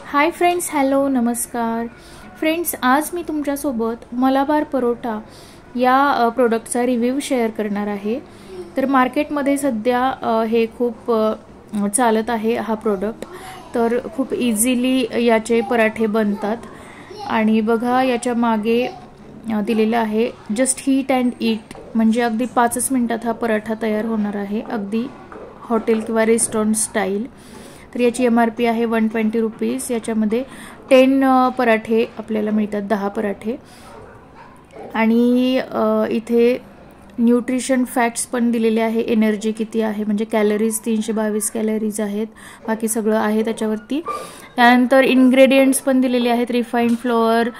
Hi friends, hello, नमस्कार friends. आज मी तुमच्यासोबत मलाबार परोठा या प्रोडक्टचा रिव्ह्यू शेअर करणार आहे. तर मार्केटमध्ये सध्या हे खूप चालत आहे हा प्रोडक्ट. तर खूप इझिली याचे पराठे बनतात आणि बघा याच्या मागे दिलेलं आहे जस्ट हीट अँड ईट, म्हणजे अगदी 5 मिनिटात हा पराठा तयार होणार आहे, अगदी हॉटेल किंवा रेस्टॉरंट स्टाईल. तर याची MRP आहे 120 रुपीज. याच्यामध्ये 10 पराठे आपल्याला मिळतात, 10 पराठे. आणि इथे न्यूट्रिशन फॅक्ट्स पण दिलेले आहे, एनर्जी किती आहे, म्हणजे कॅलरीज 322 कॅलरीज आहेत, बाकी सगळं आहे त्याच्यावरती. त्यानंतर इन्ग्रेडियंट्स पण दिलेले आहेत, refined flour,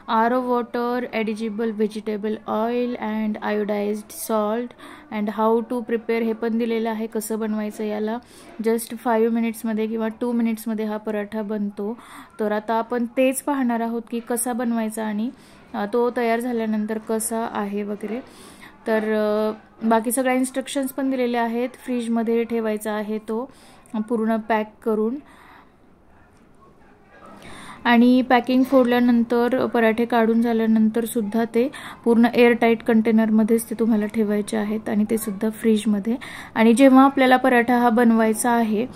RO water, edible vegetable oil and iodized salt and how to prepare हे पण दिलेलं आहे, कसं बनवायचं याला. जस्ट 5 मिनिट्समध्ये किंवा 2 मिनिट्समध्ये हा पराठा बनतो. तर आता आपण तेच पाहणार आहोत की कसा बनवायचा आणि तो तयार झाल्यानंतर कसा आहे वगैरे. तर बाकी सगळ्या इन्स्ट्रक्शन्स पण दिलेले आहेत. फ्रीजमध्ये ठेवायचा आहे तो पूर्ण पॅक करून. आणि पॅकिंग फोडल्यानंतर पराठे काढून झाल्यानंतर सुद्धा ते पूर्ण एअरटाईट कंटेनरमध्येच ते तुम्हाला ठेवायचे आहेत आणि ते सुद्धा फ्रीजमध्ये. आणि जेव्हा आपल्याला पराठा हा बनवायचा आहे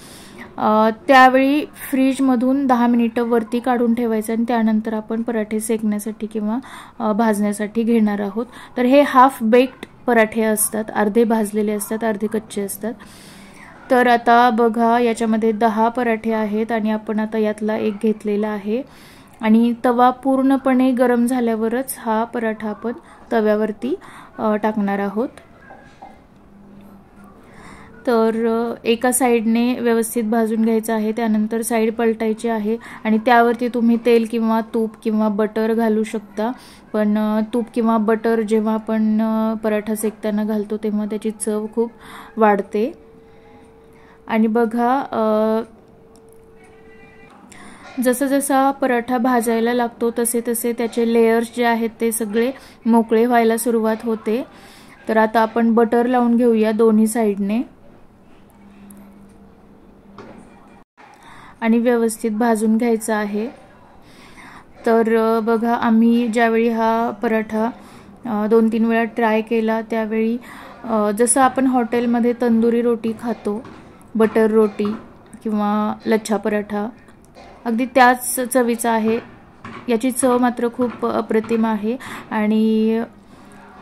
त्यावेळी फ्रीजमधून 10 मिनिटं वरती काढून ठेवायचं आणि त्यानंतर आपण पराठे सेकण्यासाठी किंवा भाजण्यासाठी घेणार आहोत. तर हे हाफ बेक्ड पराठे असतात, अर्धे भाजलेले असतात, अर्धे कच्चे असतात. तर आता बघा याच्यामध्ये 10 पराठे आहेत आणि आपण आता यातला एक घेतलेला आहे आणि तवा पूर्णपणे गरम झाल्यावरच हा पराठा आपण तव्यावरती टाकणार आहोत. तर एका साईडने व्यवस्थित भाजून घ्यायचं आहे, त्यानंतर साईड पलटायची आहे आणि त्यावरती तुम्ही तेल किंवा तूप किंवा बटर घालू शकता. पण तूप किंवा बटर जेव्हा आपण पराठा सेकताना घालतो तेव्हा त्याची चव खूप वाढते. आणि बघा जसं जसा पराठा भाजायला लागतो तसे तसे त्याचे लेयर्स जे आहेत ते सगळे मोकळे व्हायला सुरुवात होते. तर आता आपण बटर लावून घेऊया दोन्ही साईडने आणि व्यवस्थित भाजून घ्यायचा आहे. तर बघा आम्ही ज्यावेळी हा पराठा 2-3 वेळा ट्राय केला त्यावेळी जसं आपण हॉटेलमध्ये तंदुरी रोटी खातो, बटर रोटी किंवा लच्छा पराठा, अगदी त्याच चवीचा आहे. याची चव मात्र खूप अप्रतिम आहे. आणि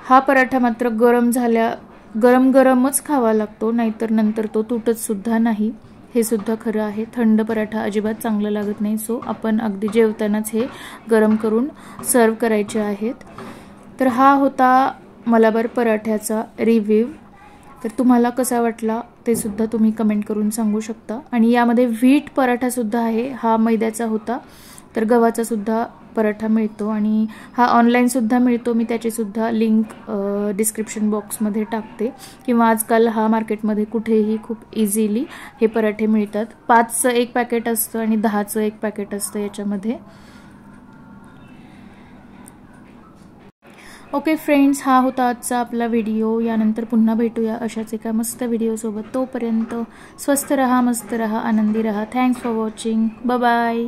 हा पराठा मात्र गरमच खावा लागतो, नाहीतर नंतर तो तुटत सुद्धा नाही. हे सुद्धा खरं आहे. थंड पराठा अजिबात चांगला लागत नाही. सो आपण अगदी जेवतानाच हे गरम करून सर्व करायचे आहेत. तर हा होता मलाबार पराठ्याचा रिव्ह्यू. तर तुम्हाला कसा वाटला ते सुद्धा तुम्ही कमेंट करून सांगू शकता. आणि यामध्ये व्हीट पराठा सुद्धा आहे, हा मैद्याचा होता. तर गव्हाचा सुद्धा पराठा मिळतो आणि हा ऑनलाईन सुद्धा मिळतो. मी त्याची सुद्धा लिंक डिस्क्रिप्शन बॉक्समध्ये टाकते. किंवा आजकाल हा मार्केटमध्ये कुठेही खूप इझिली हे पराठे मिळतात. 5चं एक पॅकेट असतं आणि 10चं एक पॅकेट असतं याच्यामध्ये. ओके फ्रेंड्स, हा होता आजचा आपला व्हिडिओ. यानंतर पुन्हा भेटूया अशाच एका मस्त व्हिडिओसोबत. तोपर्यंत स्वस्थ रहा, मस्त रहा, आनंदी रहा. Thanks for watching. Bye bye.